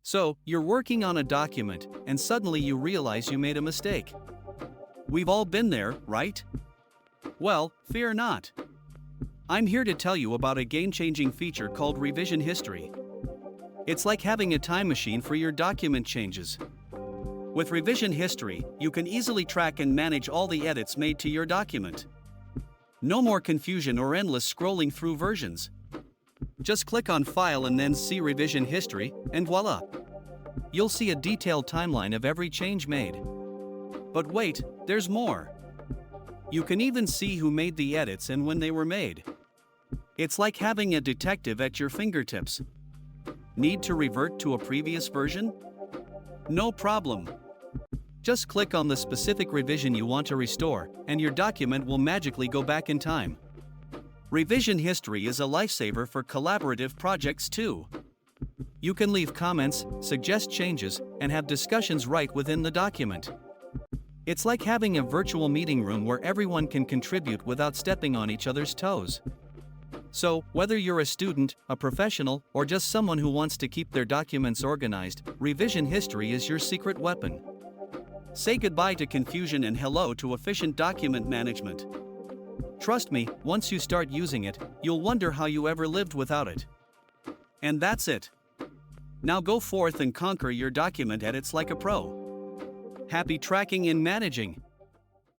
So, you're working on a document, and suddenly you realize you made a mistake. We've all been there, right? Well, fear not. I'm here to tell you about a game-changing feature called revision history. It's like having a time machine for your document changes. With revision history, you can easily track and manage all the edits made to your document. No more confusion or endless scrolling through versions. Just click on File and then see Revision History, and voila! You'll see a detailed timeline of every change made. But wait, there's more. You can even see who made the edits and when they were made. It's like having a detective at your fingertips. Need to revert to a previous version? No problem. Just click on the specific revision you want to restore, and your document will magically go back in time. Revision history is a lifesaver for collaborative projects too. You can leave comments, suggest changes, and have discussions right within the document. It's like having a virtual meeting room where everyone can contribute without stepping on each other's toes. So, whether you're a student, a professional, or just someone who wants to keep their documents organized, revision history is your secret weapon. Say goodbye to confusion and hello to efficient document management. Trust me, once you start using it, you'll wonder how you ever lived without it. And that's it. Now go forth and conquer your document edits like a pro. Happy tracking and managing!